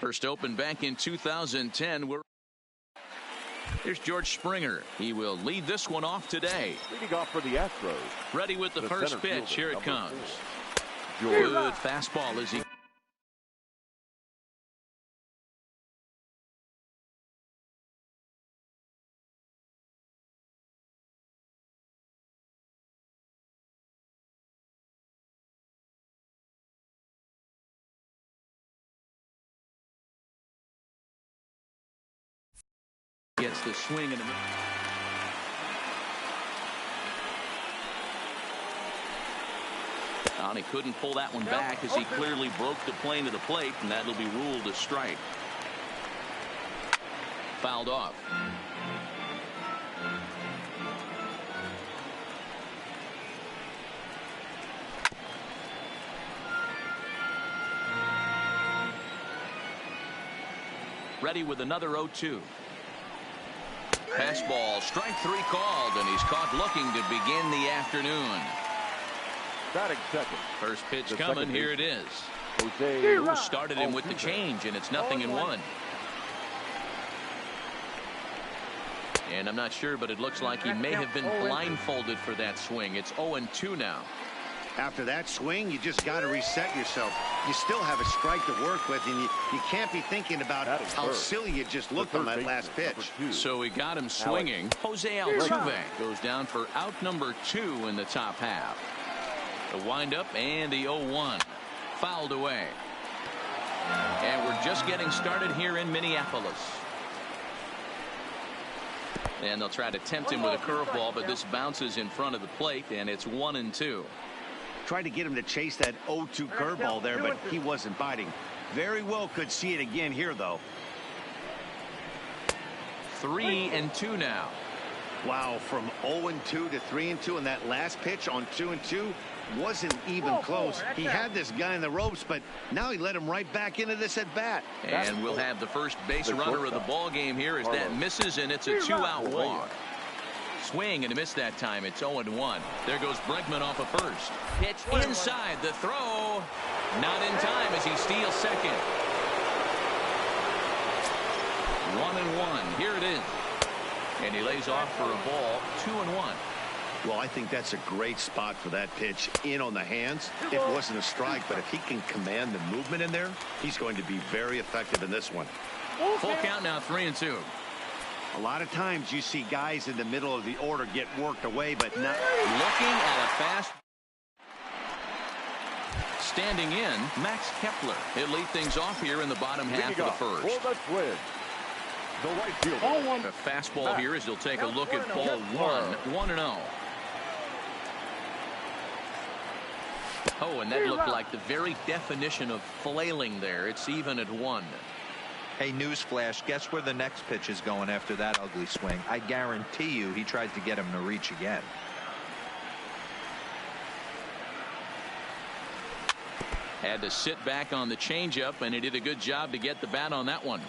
First opened back in 2010. Here's George Springer. He will lead this one off today. Leading off for the Astros. Ready with the first pitch. Here it comes. Good fastball as he gets the swing and he couldn't pull that one back as he clearly broke the plane to the plate, and that'll be ruled a strike. Fouled off. Ready with another 0-2. Fastball, strike three called, and he's caught looking to begin the afternoon. Batting second. First pitch coming. Here it is. Jose started him with the change, and it's 0-1. And I'm not sure, but it looks like he may have been blindfolded for that swing. It's 0-2 now. After that swing, you just got to reset yourself. You still have a strike to work with, and you can't be thinking about how silly you just looked on that last pitch. So he got him swinging. Jose Altuve goes down for out number 2 in the top half. The windup and the 0-1. Fouled away. And we're just getting started here in Minneapolis. And they'll try to tempt him with a curveball, but this bounces in front of the plate, and it's 1-2. Tried to get him to chase that 0-2 curveball there, but he wasn't biting. Very well could see it again here, though. 3-2 now. Wow, from 0-2 to 3-2, and that last pitch on 2-2 wasn't even close. He had this guy in the ropes, but now he let him right back into this at bat. And we'll have the first base runner of the ball game here as that misses, and it's a 2-out walk. Swing and a miss that time. It's 0-1. There goes Bregman off of first. Pitch inside the throw. Not in time as he steals second. 1-1. Here it is. And he lays off for a ball. 2-1. Well, I think that's a great spot for that pitch in on the hands. It wasn't a strike, but if he can command the movement in there, he's going to be very effective in this one. Full count now, 3-2. A lot of times you see guys in the middle of the order get worked away, but not. Looking at a fast. Standing in, Max Kepler. He'll lead things off here in the bottom half of the first. The right fielder. A fastball here as he'll take a look at ball 1-0. Oh, and that looked like the very definition of flailing there. It's even at 1. Hey, newsflash, guess where the next pitch is going after that ugly swing? I guarantee you he tries to get him to reach again. Had to sit back on the changeup, and he did a good job to get the bat on that one.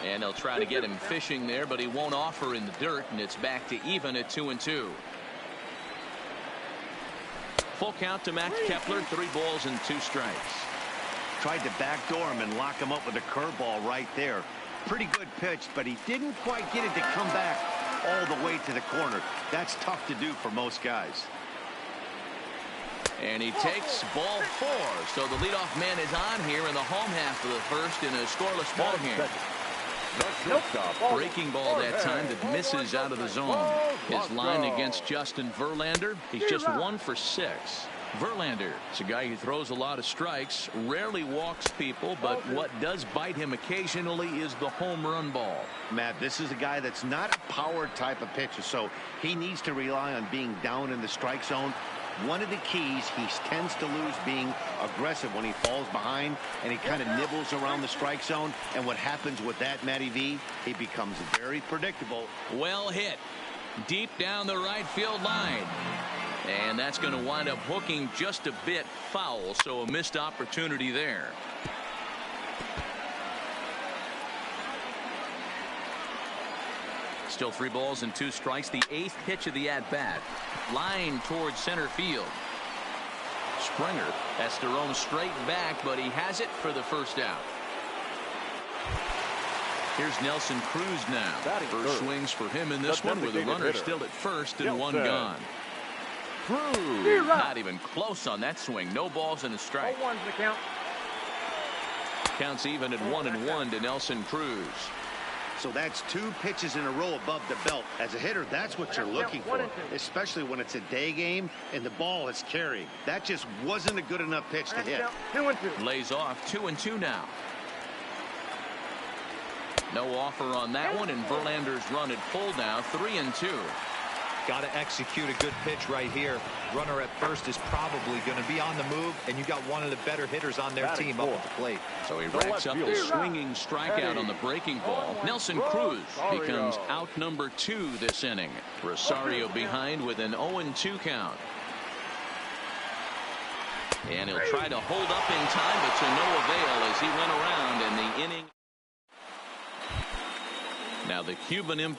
And they'll try to get him fishing there, but he won't offer in the dirt, and it's back to even at 2-2. Full count to Max Kepler, 3 balls and 2 strikes. Tried to backdoor him and lock him up with a curveball right there. Pretty good pitch, but he didn't quite get it to come back all the way to the corner. That's tough to do for most guys. And he takes ball 4. So the leadoff man is on here in the home half of the first in a scoreless ball game. Breaking ball that time that misses out of the zone. His line against Justin Verlander, he's just 1 for 6. Verlander is a guy who throws a lot of strikes, rarely walks people, but what does bite him occasionally is the home run ball. Matt, this is a guy that's not a power type of pitcher, so he needs to rely on being down in the strike zone. One of the keys, he tends to lose being aggressive when he falls behind, and he kind of nibbles around the strike zone. And what happens with that, Matty V, he becomes very predictable. Well hit. Deep down the right field line. And that's going to wind up hooking just a bit foul, so a missed opportunity there. Still 3 balls and 2 strikes. The 8th pitch of the at-bat. Line towards center field. Springer has to roam straight back, but he has it for the first out. Here's Nelson Cruz now. First swings for him in this one with a runner still at first and one gone. Cruz not even close on that swing. No balls and a strike. Counts even at 1-1 to Nelson Cruz. So that's 2 pitches in a row above the belt. As a hitter, that's what you're looking for, especially when it's a day game and the ball is carrying. That just wasn't a good enough pitch to hit. Lays off 2-2 now. No offer on that one, and Verlander's run at full now, 3-2. Got to execute a good pitch right here. Runner at first is probably going to be on the move, and you got one of the better hitters on their team up at the plate. So he racks up the swinging strikeout on the breaking ball. Nelson Cruz becomes out number 2 this inning. Rosario behind with an 0-2 count. And he'll try to hold up in time, but to no avail as he went around in the inning. Now the Cuban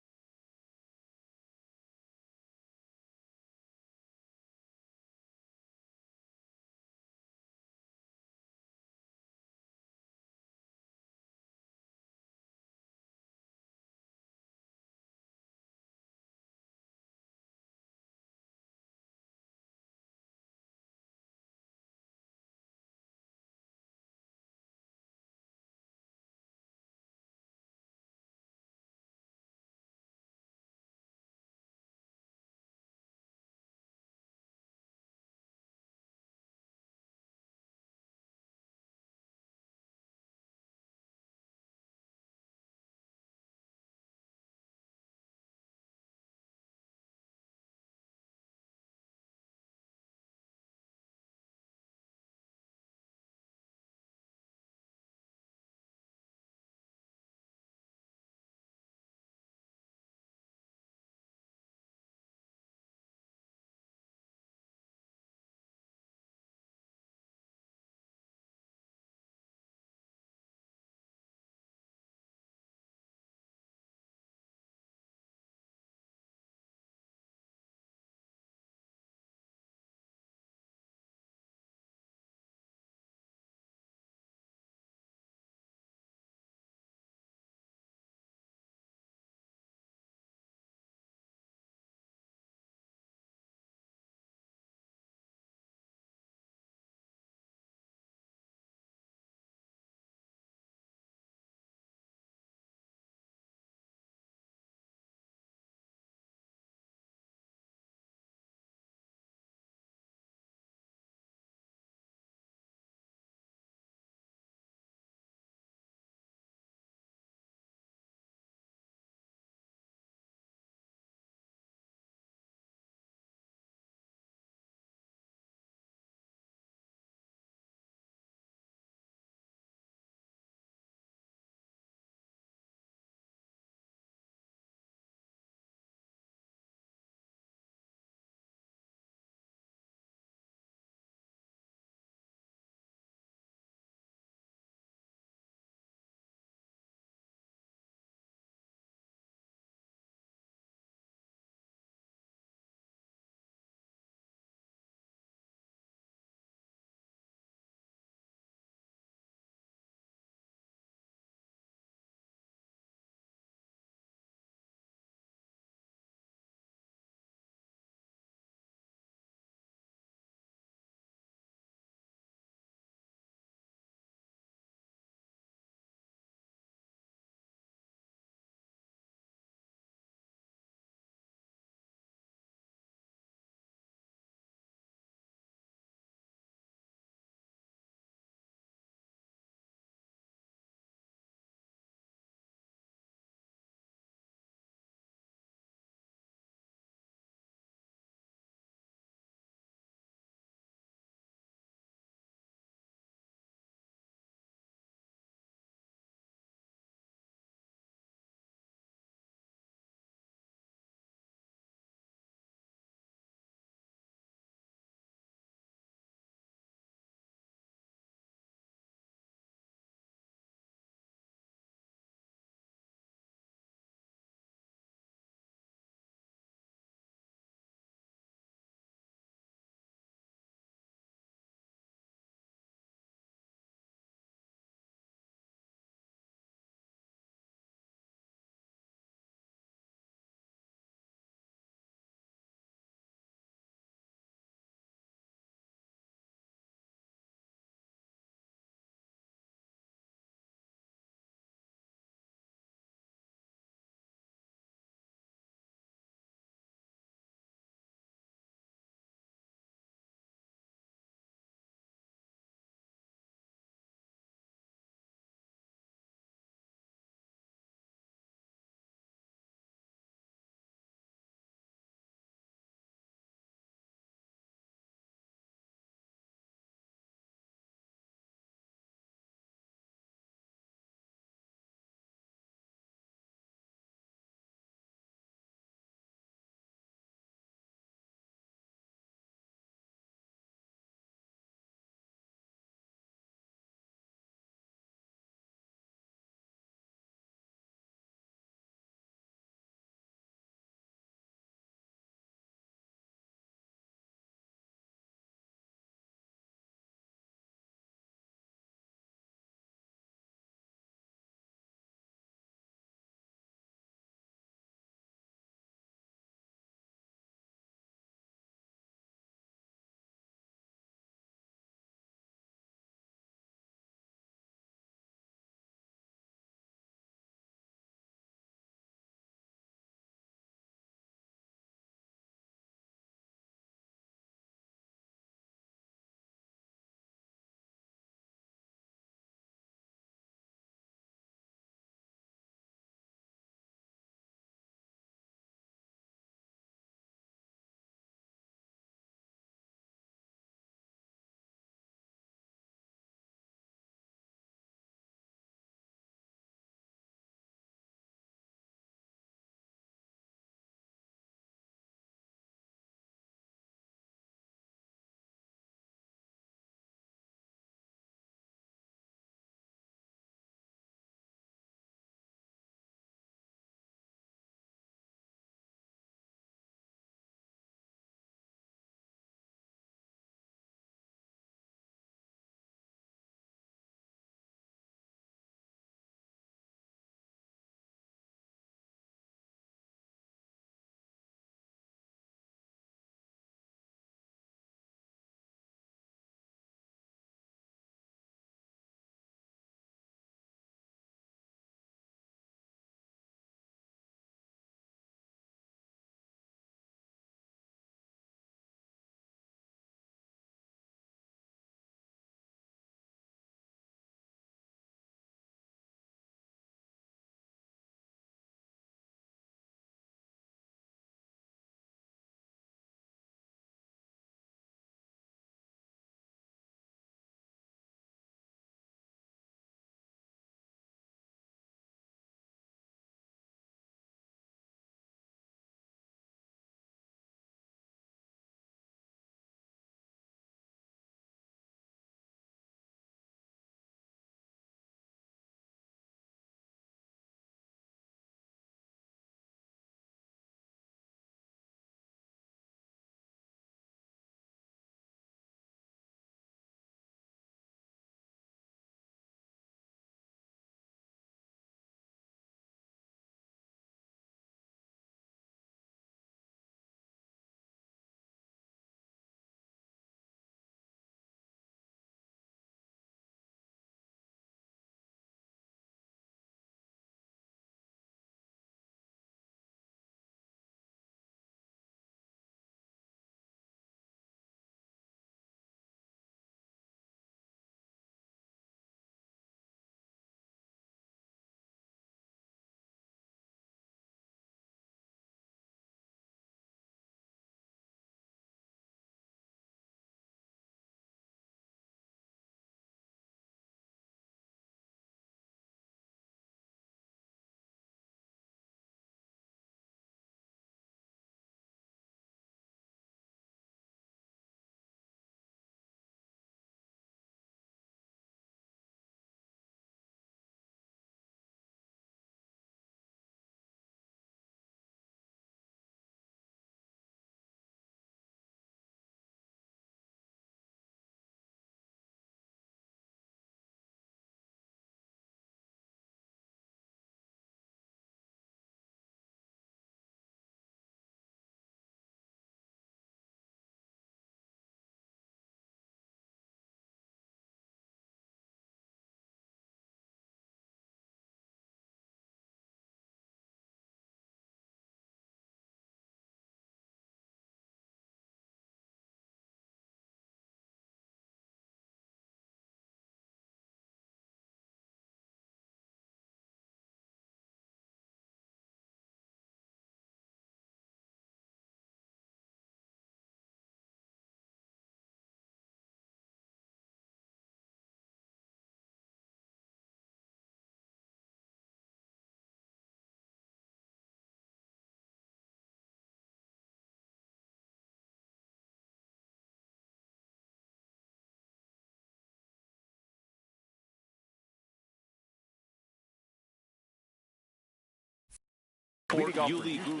Leading off for Houston,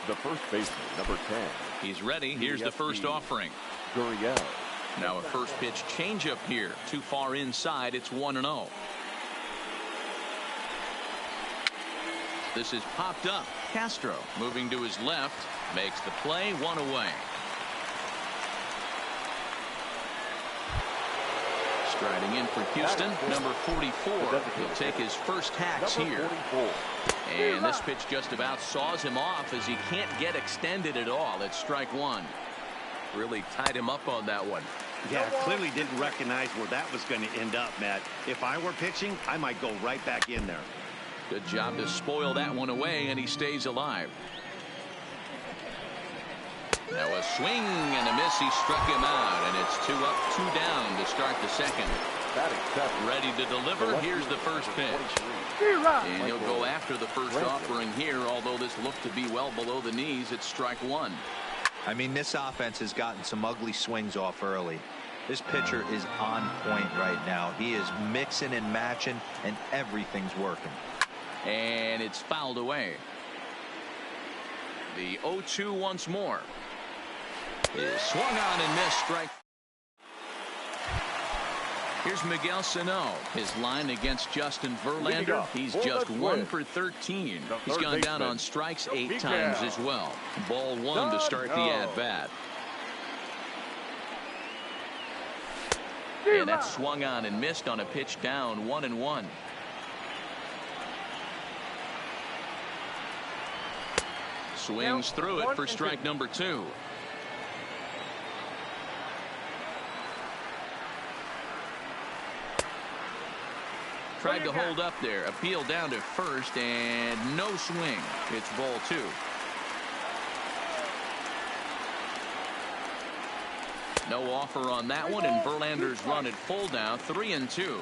the first baseman, number 10. He's ready. Here's the first offering. Gurriel. Now a first pitch changeup here. Too far inside. It's 1-0. This is popped up. Castro moving to his left. Makes the play. 1 away. Striding in for Houston, number 44. He'll take his first hacks here. And this pitch just about saws him off as he can't get extended at all. It's strike one. Really tied him up on that one. Yeah, clearly didn't recognize where that was going to end up, Matt. If I were pitching, I might go right back in there. Good job to spoil that one away, and he stays alive. Now a swing and a miss. He struck him out, and it's 2 up, 2 down to start the second. Ready to deliver. Here's the first pitch. And he'll go after the first offering here, although this looked to be well below the knees. It's strike one. I mean, this offense has gotten some ugly swings off early. This pitcher is on point right now. He is mixing and matching, and everything's working. And it's fouled away. The 0-2 once more. Is swung on and missed. Strike. Here's Miguel Sano. His line against Justin Verlander. He's just 1 for 13. He's gone down on strikes 8 times as well. Ball 1 to start the at-bat. And that swung on and missed on a pitch down 1-1. Swings through it for strike number 2. Tried to hold up there. Appeal down to first, and no swing. It's ball 2. No offer on that one, and Verlander's run at full down, 3-2.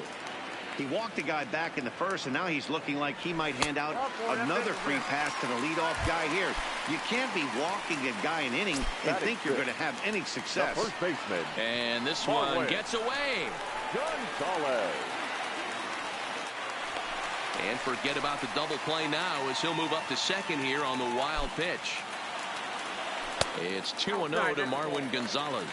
He walked the guy back in the first, and now he's looking like he might hand out another free pass to the leadoff guy here. You can't be walking a guy an inning and think you're going to have any success. First baseman. And this one gets away. Gonzalez. And forget about the double play now as he'll move up to second here on the wild pitch. It's 2-0 to Marwin Gonzalez.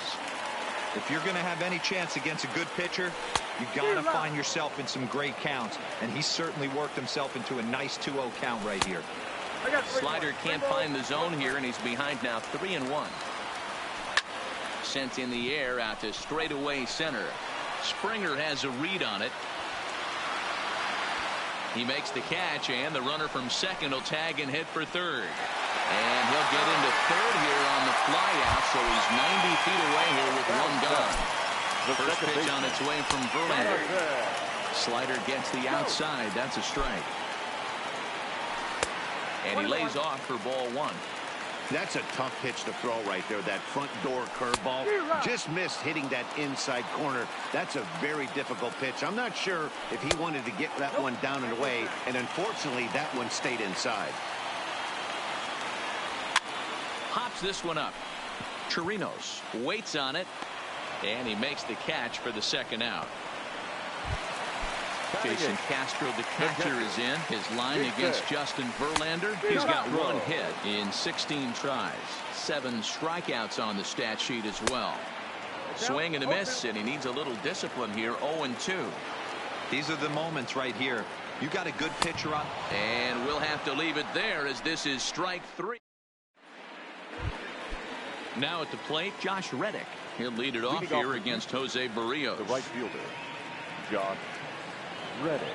If you're going to have any chance against a good pitcher, you got to find yourself in some great counts, and he certainly worked himself into a nice 2-0 count right here. Slider can't find the zone here, and he's behind now 3-1. Sent in the air out to straightaway center. Springer has a read on it. He makes the catch, and the runner from second will tag and hit for third. And he'll get into third here on the flyout, so he's 90 feet away here with one gone. The first pitch on its way from Verlander. Slider gets the outside. That's a strike. And he lays off for ball 1. That's a tough pitch to throw right there. That front door curveball just missed hitting that inside corner. That's a very difficult pitch. I'm not sure if he wanted to get that one down and away, and unfortunately that one stayed inside. Pops this one up. Chirinos waits on it, and he makes the catch for the second out. Jason Castro, the catcher, is in. His line against Justin Verlander. He's got 1 hit in 16 tries. 7 strikeouts on the stat sheet as well. Swing and a miss, and he needs a little discipline here. 0-2. These are the moments right here. You got a good pitcher on. And we'll have to leave it there as this is strike 3. Now at the plate, Josh Reddick. He'll lead it off here against Jose Barrios. The right fielder, Josh Reddick.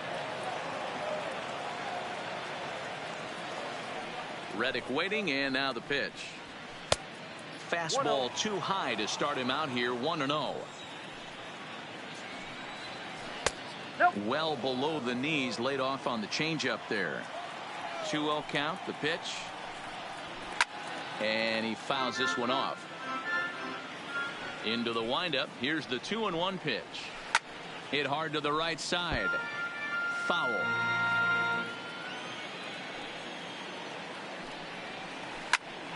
Reddick waiting, and now the pitch. Fastball too high to start him out here. 1-0. Well below the knees, laid off on the changeup there. 2-0 count. The pitch, and he fouls this one off. Into the windup. Here's the 2-1 pitch. Hit hard to the right side. Foul.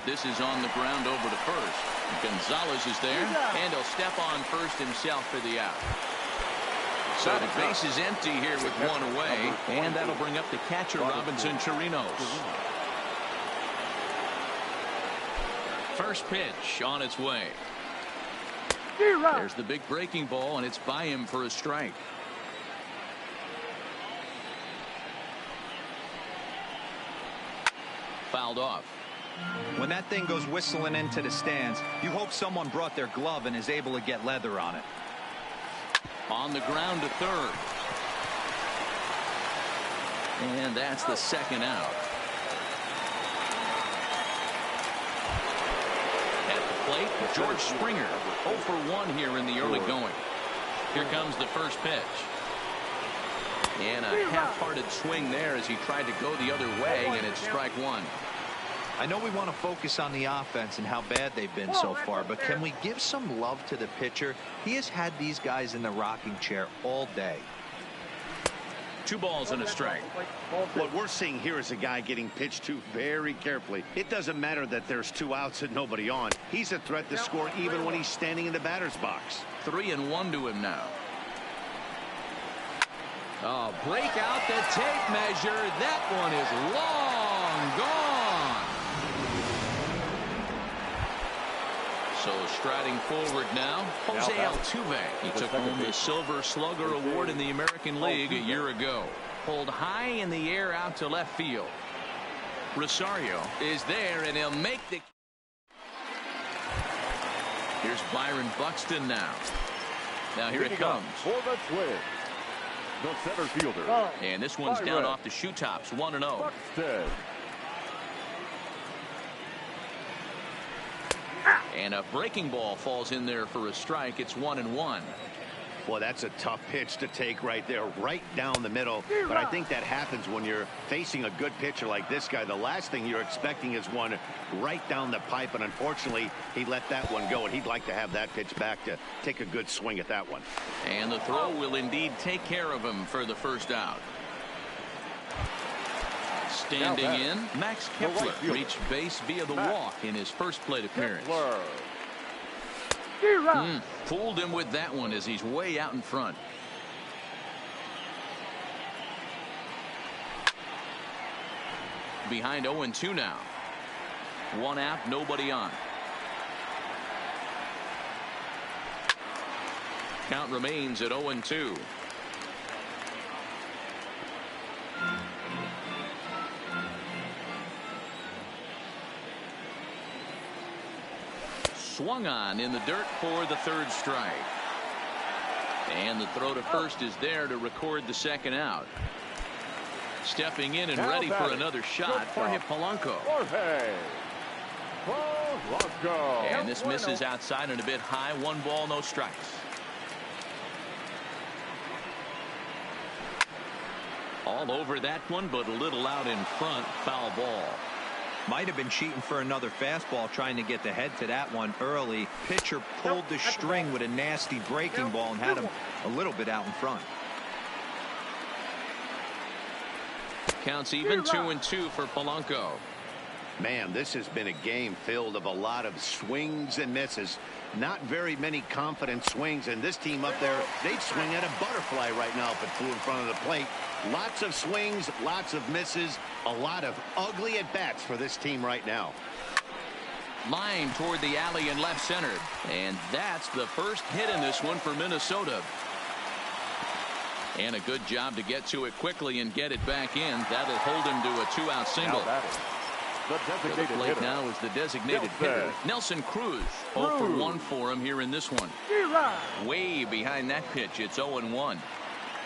This is on the ground over to first. Gonzalez is there, and he'll step on first himself for the out. So the base is empty here with 1 away, and that'll bring up the catcher, Robinson Chirinos. First pitch on its way. There's the big breaking ball, and it's by him for a strike. Fouled off. When that thing goes whistling into the stands, you hope someone brought their glove and is able to get leather on it. On the ground to third. And that's the second out. At the plate, George Springer, 0 for 1 here in the early going. Here comes the first pitch. And a half-hearted swing there as he tried to go the other way, and it's strike one. I know we want to focus on the offense and how bad they've been so far, but can we give some love to the pitcher? He has had these guys in the rocking chair all day. 2 balls and a strike. What we're seeing here is a guy getting pitched to very carefully. It doesn't matter that there's 2 outs and nobody on. He's a threat to score even when he's standing in the batter's box. 3-1 to him now. Oh, break out the tape measure. That one is long gone. So striding forward now, Jose Altuve. He took home the Silver Slugger Award in the American League a year ago. Pulled high in the air out to left field. Rosario is there, and he'll make the... Here's Byron Buxton now. Now here it comes. For the Twins, the center fielder. And this one's down off the shoe tops, 1-0. Buxton. And a breaking ball falls in there for a strike. It's 1-1. Boy, that's a tough pitch to take right there, right down the middle. But I think that happens when you're facing a good pitcher like this guy. The last thing you're expecting is one right down the pipe, and unfortunately, he let that one go, and he'd like to have that pitch back to take a good swing at that one. And the throw will indeed take care of him for the first out. Standing in, Max Kepler reached base via the walk in his first plate appearance. Fooled him with that one as he's way out in front. Behind 0-2 now. 1 out, nobody on. Count remains at 0-2. Swung on in the dirt for the third strike. And the throw to first is there to record the second out. Stepping in and ready for another shot, Jorge Polanco. And this misses outside and a bit high. 1 ball, no strikes. All over that one, but a little out in front. Foul ball. Might have been cheating for another fastball, trying to get the head to that one early. Pitcher pulled the string with a nasty breaking ball and had him a little bit out in front. Counts even, 2-2 for Polanco. Man, this has been a game filled of a lot of swings and misses. Not very many confident swings, and this team up there, they'd swing at a butterfly right now if it flew in front of the plate. Lots of swings, lots of misses, a lot of ugly at-bats for this team right now. Line toward the alley in left center, and that's the first hit in this one for Minnesota. And a good job to get to it quickly and get it back in. That'll hold him to a 2-out single. To the plate now is the designated hitter, Nelson Cruz. 0 for 1 for him here in this one. Way behind that pitch. It's 0-1.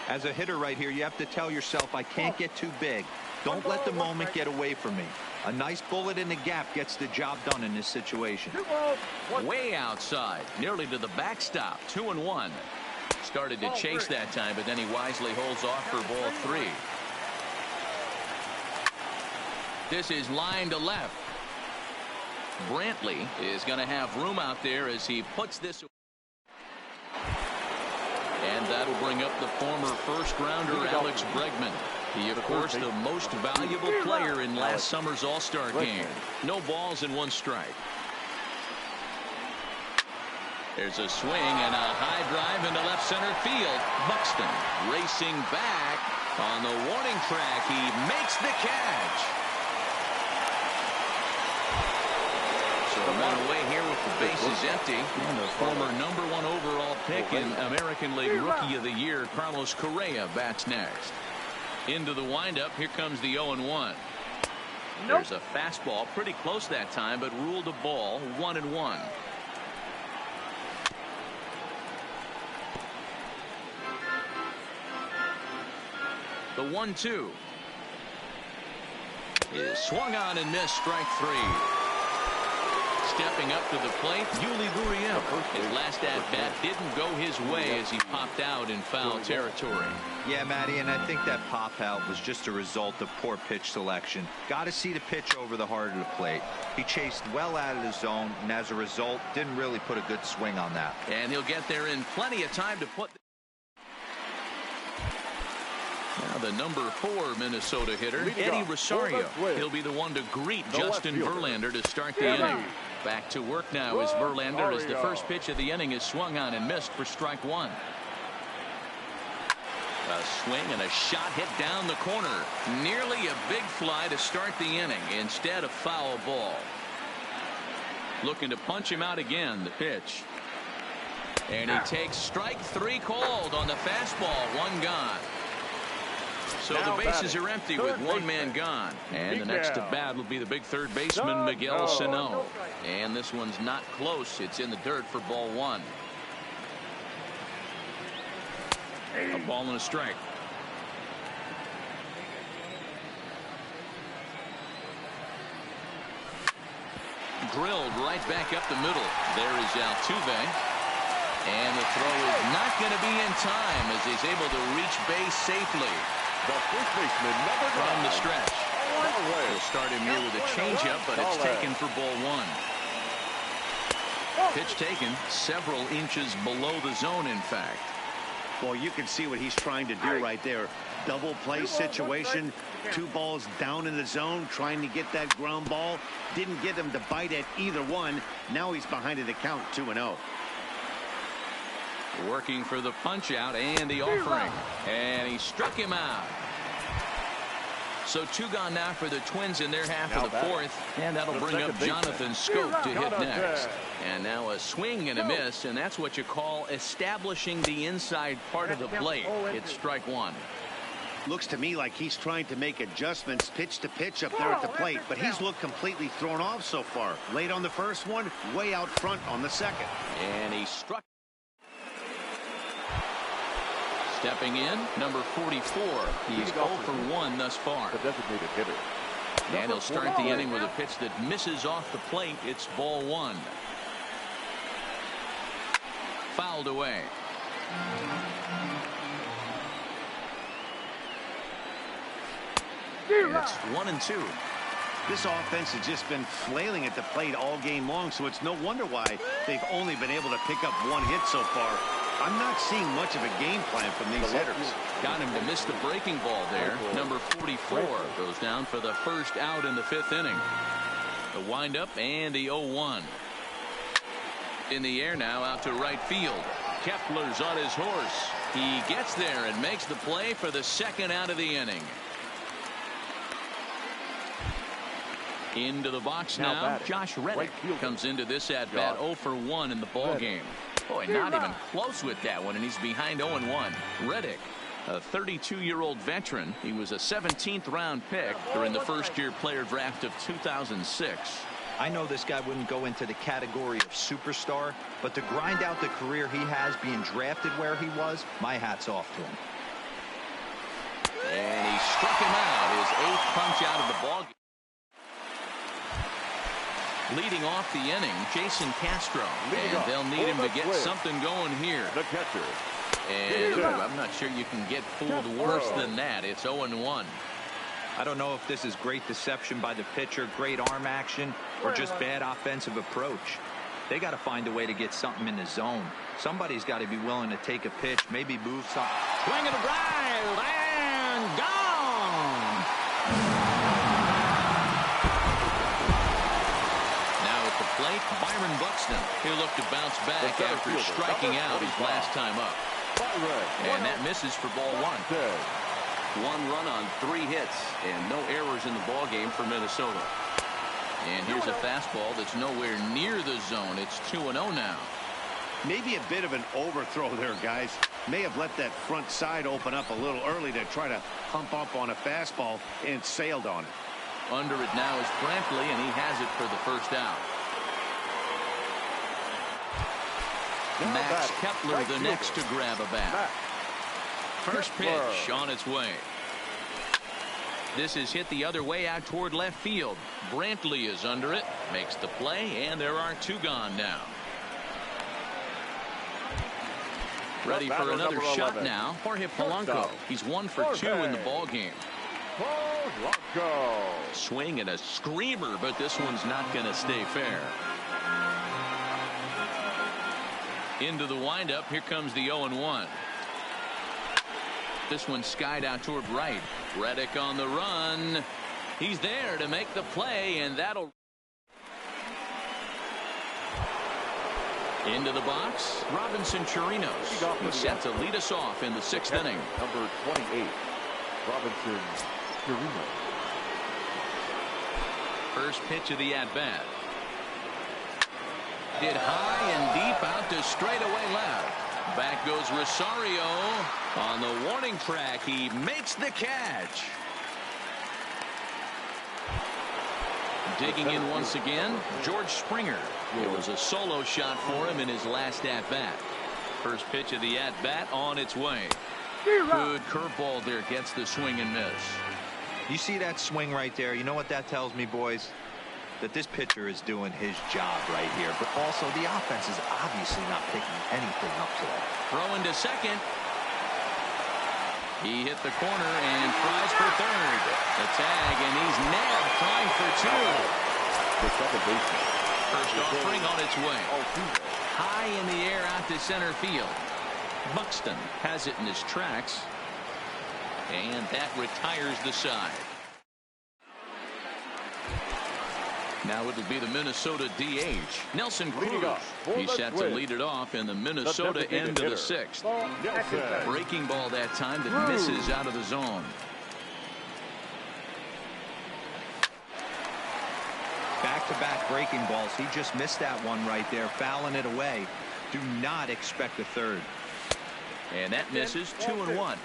As a hitter right here, you have to tell yourself, I can't get too big. Don't let the moment get away from me. A nice bullet in the gap gets the job done in this situation. Way outside, nearly to the backstop. 2-1. Started to chase that time, but then he wisely holds off for ball 3. This is line to left. Brantley is going to have room out there as he puts this. And that'll bring up the former first-rounder Alex Bregman. He, of course, the most valuable player in last summer's All-Star game. No balls and 1 strike. There's a swing and a high drive into left center field. Buxton racing back on the warning track. He makes the catch. So One away here with the bases empty. And the former #1 overall pick in American League Rookie of the Year, Carlos Correa, bats next. Into the windup. Here comes the 0-1. There's a fastball pretty close that time, but ruled a ball. 1-1. The 1-2 is swung on and missed. Strike 3. Stepping up to the plate, Yuli Gurriel. His last at-bat didn't go his way as he popped out in foul territory. Yeah, Matty, and I think that pop out was just a result of poor pitch selection. Got to see the pitch over the heart of the plate. He chased well out of the zone, and as a result, didn't really put a good swing on that. And he'll get there in plenty of time to put. Now the #4 Minnesota hitter, Eddie Rosario. He'll be the one to greet Justin Verlander to start the inning. Back to work now as Verlander, as the first pitch of the inning is swung on and missed for strike 1. A swing and a shot hit down the corner. Nearly a big fly to start the inning. Instead, a foul ball. Looking to punch him out again. The pitch. And he takes strike 3 called on the fastball. 1 gone. So the bases are empty with 1 man gone. And the next to bat will be the big third baseman, Miguel Sano. And this one's not close. It's in the dirt for ball 1. A ball and a strike. Drilled right back up the middle. There is Altuve. And the throw is not going to be in time as he's able to reach base safely. The first baseman, From the stretch. He'll start him here with a changeup, but it's taken for ball 1. Pitch taken several inches below the zone, in fact. Well, you can see what he's trying to do right there. Double play situation. 2 balls down in the zone, trying to get that ground ball. Didn't get him to bite at either one. Now he's behind in the count, 2-0. Working for the punch out and the offering. And he struck him out. So 2 gone now for the Twins in their half of the 4th. And that'll bring up Jonathan Scope to hit next. And now a swing and a miss. And that's what you call establishing the inside part of the plate. It's strike 1. Looks to me like he's trying to make adjustments pitch to pitch up there at the plate. But he's looked completely thrown off so far. Late on the first one, way out front on the second. And he struck. Stepping in, #44. He's 0 for 1 thus far. The designated hitter. And he'll start the inning with a pitch that misses off the plate. It's ball 1. Fouled away. It's 1-2. This offense has just been flailing at the plate all game long, so it's no wonder why they've only been able to pick up 1 hit so far. I'm not seeing much of a game plan from these hitters. Got him to miss the breaking ball there. #44 goes down for the first out in the 5th inning. The windup and the 0-1. In the air now out to right field. Kepler's on his horse. He gets there and makes the play for the 2nd out of the inning. Into the box now. Josh Reddick comes into this at-bat 0 for 1 in the ball game. Boy, not even close with that one, and he's behind 0-1. Reddick, a 32-year-old veteran. He was a 17th round pick during the first-year player draft of 2006. I know this guy wouldn't go into the category of superstar, but to grind out the career he has being drafted where he was, my hat's off to him. And he struck him out, his 8th punch out of the ball game. Leading off the inning, Jason Castro. And they'll need him to get something going here. The catcher. And I'm not sure you can get fooled worse than that. It's 0-1. I don't know if this is great deception by the pitcher, great arm action, or just bad offensive approach. They got to find a way to get something in the zone. Somebody's got to be willing to take a pitch, maybe move something. Swing and a drive, and gone. Plate, Byron Buxton. He'll look to bounce back after striking out his last time up. And that misses for ball 1. 1 run on 3 hits and no errors in the ball game for Minnesota. And here's a fastball that's nowhere near the zone. It's 2-0 now. Maybe a bit of an overthrow there, guys. May have let that front side open up a little early to try to pump up on a fastball and sailed on it. Under it now is Brantley, and he has it for the first out. Max Kepler the next to grab a bat. First pitch on its way. This is hit the other way out toward left field. Brantley is under it, makes the play, and there are 2 gone now. Ready for another shot now. Jorge Polanco. He's 1 for 2 in the ball game. Swing and a screamer, but this one's not going to stay fair. Into the windup. Here comes the 0-1. This one skied out toward right. Reddick on the run. He's there to make the play, and that'll. Into the box, Robinson Chirinos. He's set to lead us off in the 6th inning. Number 28, Robinson Chirinos. First pitch of the at-bat. Hit high and deep out to straightaway left. Back goes Rosario. On the warning track, he makes the catch. Digging in once again, George Springer. It was a solo shot for him in his last at-bat. First pitch of the at-bat on its way. Good curveball there, gets the swing and miss. You see that swing right there? You know what that tells me, boys? That this pitcher is doing his job right here. But also the offense is obviously not picking anything up today. Throw into second. He hit the corner and tries for third. The tag, and he's nabbed, trying for 2. The second baseman. First offering on its way. High in the air out to center field. Buxton has it in his tracks. And that retires the side. Now it'll be the Minnesota DH, Nelson Cruz. He's set to lead it off in the Minnesota end of the 6th. Breaking ball that time that misses out of the zone. Back-to-back breaking balls. He just missed that one right there, fouling it away. Do not expect a third. And that misses. 2-1.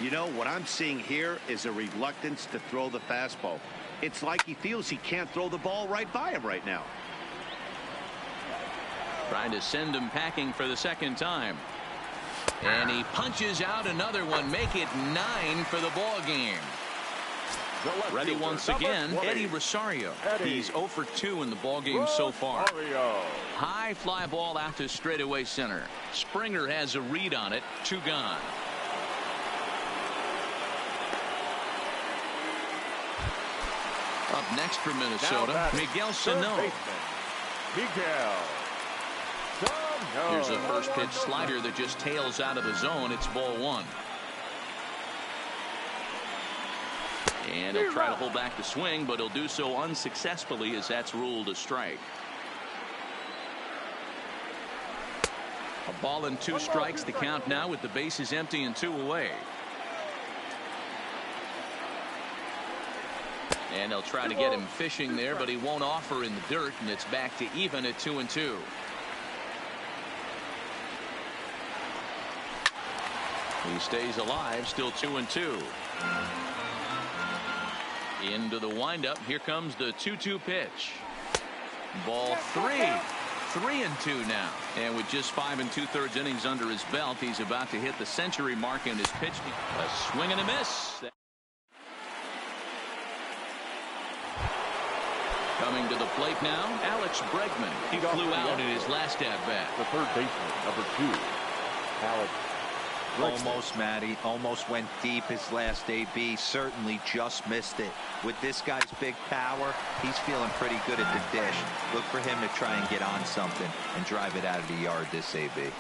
You know, what I'm seeing here is a reluctance to throw the fastball. It's like he feels he can't throw the ball right by him right now. Trying to send him packing for the second time. And he punches out another one. Make it 9 for the ball game. Ready once again, Eddie Rosario. He's 0 for 2 in the ball game so far. High fly ball out to straightaway center. Springer has a read on it. 2 gone. Up next for Minnesota, Miguel Sano. Here's a first pitch slider that just tails out of the zone. It's ball 1. And he'll try to hold back the swing, but he'll do so unsuccessfully as that's ruled a strike. A ball and 2 strikes, the count now with the bases empty and 2 away. And they'll try to get him fishing there, but he won't offer in the dirt, and it's back to even at 2-2. He stays alive, still 2-2. Into the windup. Here comes the 2-2 pitch. Ball 3. 3-2 now. And with just 5 2/3 innings under his belt, he's about to hit the century mark in his pitch. A swing and a miss. Coming to the plate now, Alex Bregman. He flew out in his last at-bat. The third baseman, number 2, Alex Bregman. Almost, Matty. Almost went deep his last AB. Certainly just missed it. With this guy's big power, he's feeling pretty good at the dish. Look for him to try and get on something and drive it out of the yard this AB.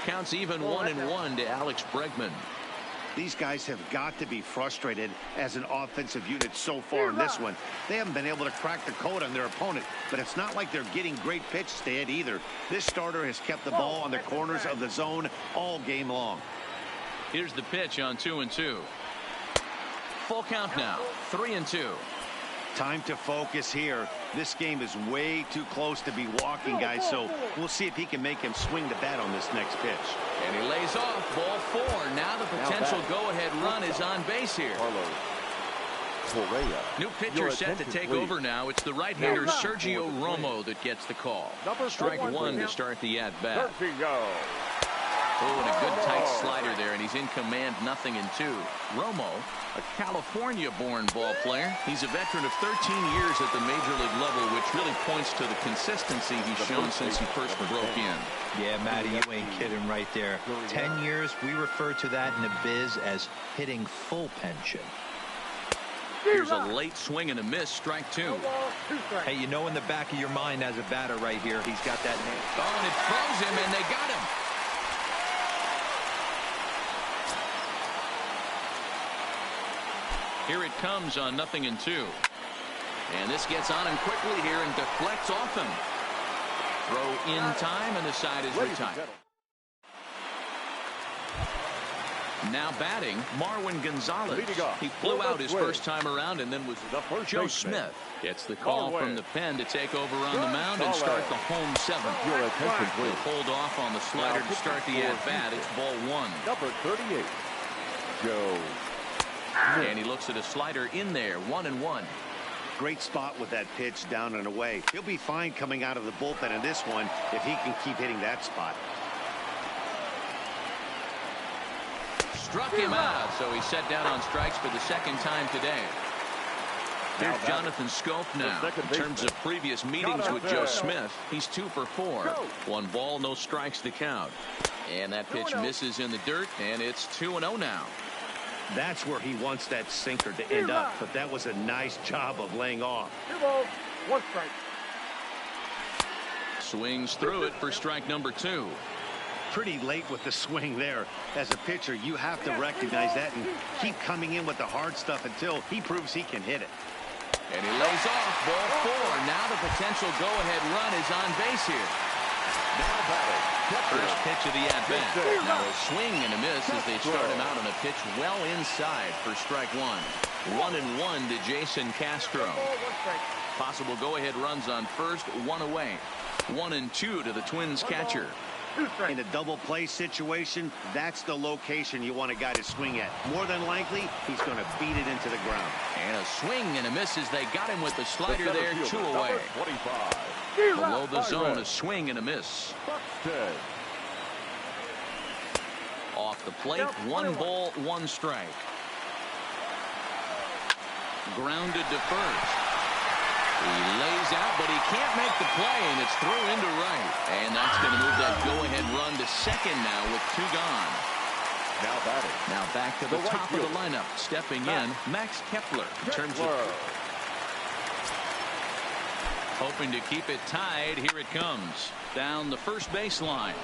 Counts even 1-1 to Alex Bregman. These guys have got to be frustrated as an offensive unit so far in this one. They haven't been able to crack the code on their opponent, but it's not like they're getting great pitches to hit either. This starter has kept the ball on the corners of the zone all game long. Here's the pitch on 2-2. Full count now, 3-2. Time to focus here. This game is way too close to be walking, guys, so we'll see if he can make him swing the bat on this next pitch. And he lays off, ball 4. Now the potential go-ahead run is on base here. New pitcher set to take over now. It's the right-hander Sergio Romo that gets the call. Strike 1 to start the at-bat. Oh, and a good tight slider there, and he's in command, 0-2. Romo, a California-born ball player. He's a veteran of 13 years at the major league level, which really points to the consistency he's shown since he first broke in. Yeah, Matty, you ain't kidding right there. 10 years, we refer to that in the biz as hitting full pension. Here's a late swing and a miss, strike 2. Hey, you know in the back of your mind as a batter right here, he's got that name. Oh, and it froze him, and they got him. Here it comes on 0-2. And this gets on him quickly here and deflects off him. Throw in time, and the side is retired. Now batting, Marwin Gonzalez. He flew out his first time around and then was Joe Smith. Gets the call from the pen to take over on the mound and start the home 7th. He'll hold off on the slider to start the at-bat. It's ball 1. Number 38, Joe. And he looks at a slider in there, 1-1. Great spot with that pitch down and away. He'll be fine coming out of the bullpen in this one if he can keep hitting that spot. Struck him out, so he's set down on strikes for the second time today. Here's Jonathan Scope now. In terms of previous meetings with Joe Smith, he's 2 for 4. 1 ball, no strikes to count. And that pitch misses in the dirt, and it's 2-0 now. That's where he wants that sinker to end up, but that was a nice job of laying off. 2 balls, 1 strike. Swings through it for strike number 2. Pretty late with the swing there. As a pitcher, you have to recognize that and keep coming in with the hard stuff until he proves he can hit it. And he lays off, ball 4. Now the potential go-ahead run is on base here. Now batting. First pitch of the at-bat. Now a swing and a miss as they start him out on a pitch well inside for strike 1. 1-1 to Jason Castro. Possible go-ahead runs on first, 1 away. 1-2 to the Twins catcher. In a double play situation, that's the location you want a guy to swing at. More than likely, he's going to beat it into the ground. And a swing and a miss as they got him with the slider there, 2 away. 25. Below the zone, a swing and a miss. Off the plate, 1 ball, 1 strike. Grounded to first. He lays out, but he can't make the play, and it's thrown into right. And that's going to move that go-ahead run to second now with 2 gone. Now batting. Now back to the top of the lineup. Stepping in, Max Kepler. In terms of hoping to keep it tied, here it comes. Down the first baseline.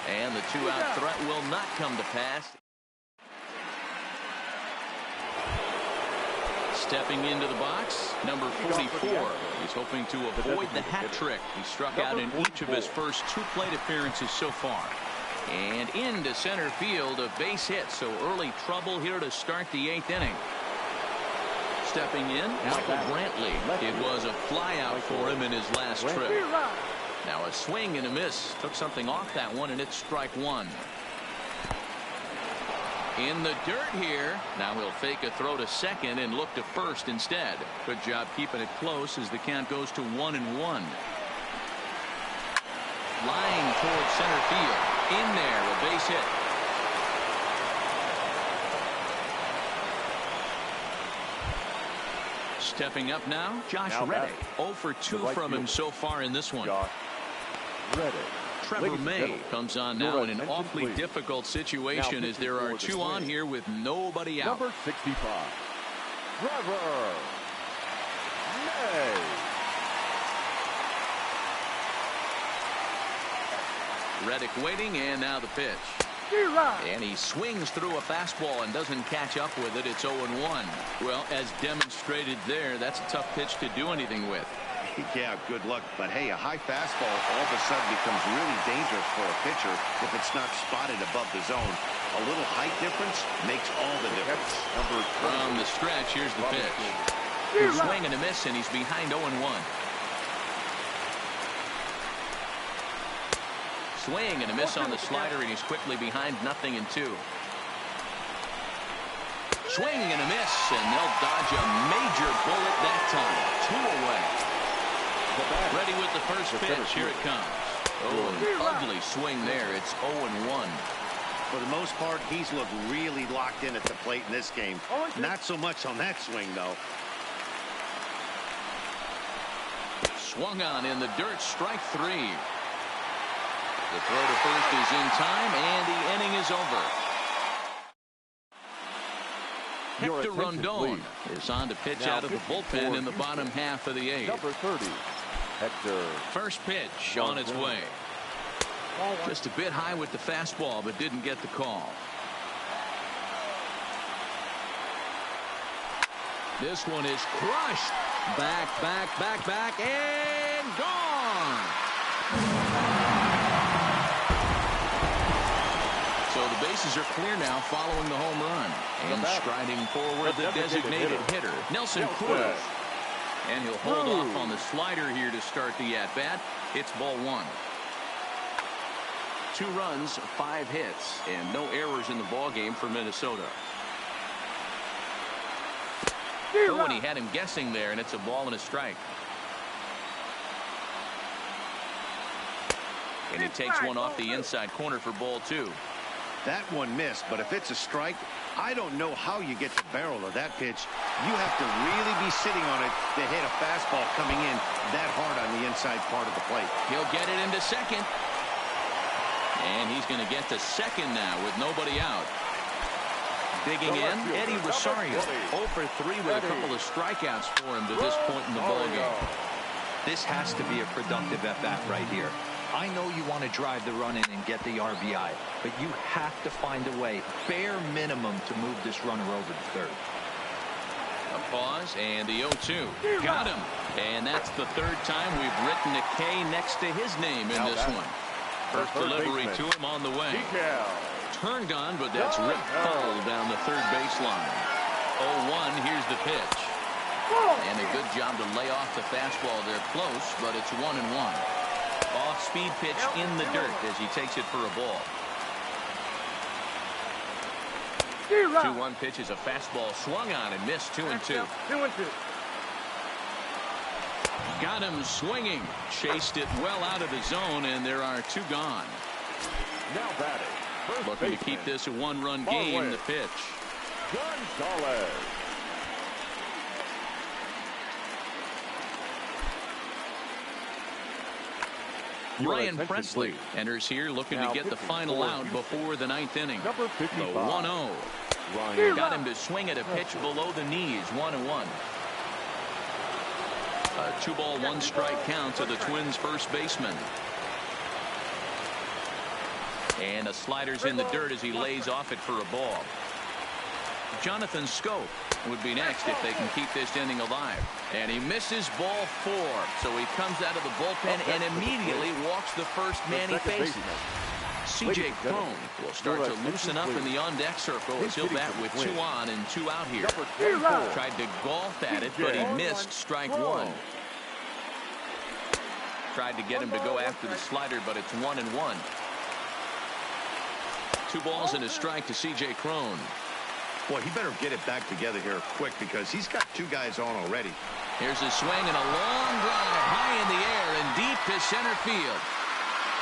And the 2-out threat will not come to pass. Stepping into the box, number 44. He's hoping to avoid the hat trick. He struck out in each of his first 2 plate appearances so far. And into center field, a base hit. So early trouble here to start the 8th inning. Stepping in, Michael Brantley. It was a flyout for him in his last trip. Now a swing and a miss. Took something off that one, and it's strike 1. In the dirt here. Now he'll fake a throw to second and look to first instead. Good job keeping it close as the count goes to 1-1. Line towards center field. In there, a base hit. Stepping up now, Josh Reddick. 0 for 2 from him so far in this one. Trevor May comes on now in an awfully difficult situation as there are 2 on here with nobody out. Number 65, Trevor May. Reddick waiting, and now the pitch. And he swings through a fastball and doesn't catch up with it. It's 0-1. Well, as demonstrated there, that's a tough pitch to do anything with. Yeah, good luck. But hey, a high fastball all of a sudden becomes really dangerous for a pitcher if it's not spotted above the zone. A little height difference makes all the difference. From the stretch, here's the pitch. Swing and a miss, and he's behind 0-1. Swing and a miss on the slider, and he's quickly behind 0-2. Swing and a miss, and they'll dodge a major bullet that time. 2 away. Ready with the first pitch. Here it comes. Oh, an ugly swing there. It's 0-1. For the most part, he's looked really locked in at the plate in this game. Not so much on that swing, though. Swung on in the dirt. Strike 3. The throw to first is in time, and the inning is over. Hector Rondon is on to pitch out of the bullpen in the bottom half of the 8th. Number 30, Hector. First pitch on its way. Just a bit high with the fastball, but didn't get the call. This one is crushed. Back, and gone. So the bases are clear now following the home run. And striding forward, the designated hitter, Nelson Cruz. And he'll hold off on the slider here to start the at-bat. It's ball 1. 2 runs, 5 hits, and no errors in the ballgame for Minnesota. Oh, and he had him guessing there, and it's a ball and a strike. And he takes one off the inside corner for ball 2. That one missed, but if it's a strike, I don't know how you get the barrel of that pitch. You have to really be sitting on it to hit a fastball coming in that hard on the inside part of the plate. He'll get it into second. And he's going to get to second now with nobody out. Digging in, Eddie Rosario. 0 for 3 with a couple of strikeouts for him to this point in the ballgame. This has to be a productive at-bat right here. I know you want to drive the run in and get the RBI, but you have to find a way, bare minimum, to move this runner over to third. A pause, and the 0-2. Got him. And that's the 3rd time we've written a K next to his name in this one. First delivery to him on the way. Turned on, but that's ripped full down the 3rd baseline. 0-1, here's the pitch. And a good job to lay off the fastball there close, but it's 1-1. Off-speed pitch in the dirt as he takes it for a ball. 2-1 pitch is a fastball swung on and missed. 2-2. Got him swinging. Chased it well out of the zone, and there are 2 gone. Now batting. Looking to keep this a 1-run game. The pitch. Gonzalez. Ryan Presley enters here looking to get the final out before the 9th inning. Number 55. The 1-0. Ryan Got him to swing at a pitch below the knees. 1-1. A 2-ball, 1-strike count to the Twins' first baseman. And a slider's in the dirt as he lays off it for a ball. Jonathan Scope would be next if they can keep this inning alive. And he misses ball 4. So he comes out of the bullpen and immediately walks the first man he faces. C.J. Cron will start to loosen up in the on-deck circle as he'll bat with 2 on and 2 out here. Tried to golf at it, but he missed strike 1. Tried to get him to go after the slider, but it's 1-1. 2 balls and a strike to C.J. Cron. Boy, he better get it back together here quick because he's got 2 guys on already. Here's a swing and a long drive high in the air and deep to center field.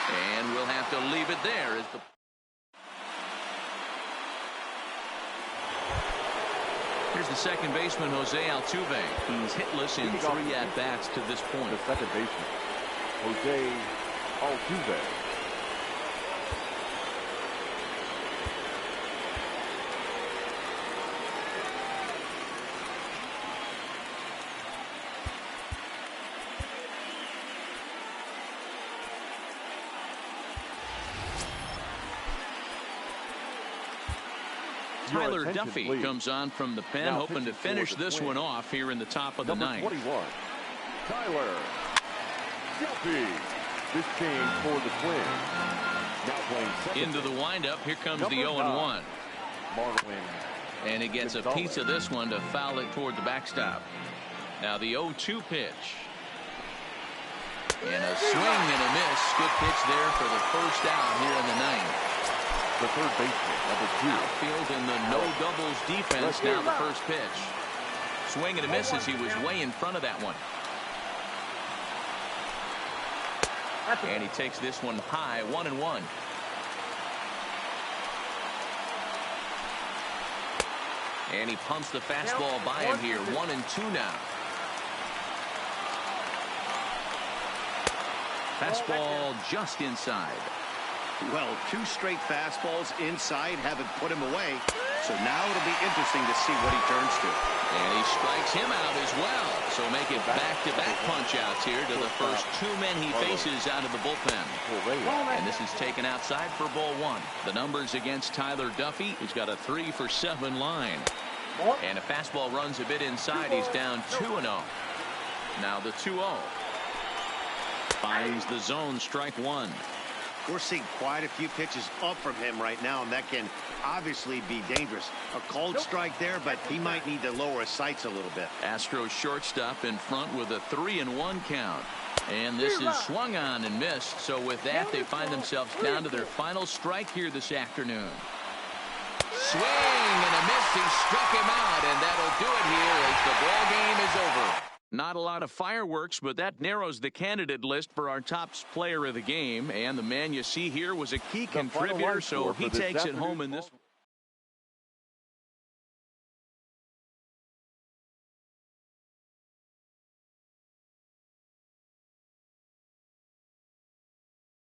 And we'll have to leave it there as the... Here's the second baseman, Jose Altuve. He's hitless in 3 at-bats to this point. The second baseman, Jose Altuve. Tyler Duffy comes on from the pen, hoping to finish this one off here in the top of the 9th. 21, Tyler Duffy. This change for the Twins. Now playing into the windup. Here comes the 0-1. Marwin. And he gets a piece of this one to foul it toward the backstop. Now the 0-2 pitch. And a swing and a miss. Good pitch there for the first out here in the ninth. The third baseman, number 2. Outfield in the no doubles defense. Now the first pitch. Swing and a miss as he was way in front of that one. And he takes this one high, 1-1. And he pumps the fastball by him here, 1-2 now. Fastball just inside. Well, 2 straight fastballs inside haven't put him away. So now it'll be interesting to see what he turns to. And he strikes him out as well. So make it back-to-back punch-outs here to the first 2 men he faces out of the bullpen. And this is taken outside for ball 1. The numbers against Tyler Duffy. He's got a 3-for-7 line. And a fastball runs a bit inside. He's down 2-0. Now the 2-0. Finds the zone, strike 1. We're seeing quite a few pitches up from him right now, and that can obviously be dangerous. A called strike there, but he might need to lower his sights a little bit. Astros shortstop in front with a 3-1 count. And this is swung on and missed. So with that, they find themselves down to their final strike here this afternoon. Swing and a miss. He struck him out, and that'll do it here as the ball game is over. Not a lot of fireworks, but that narrows the candidate list for our top player of the game. And the man you see here was a key contributor, so he takes it home in this one.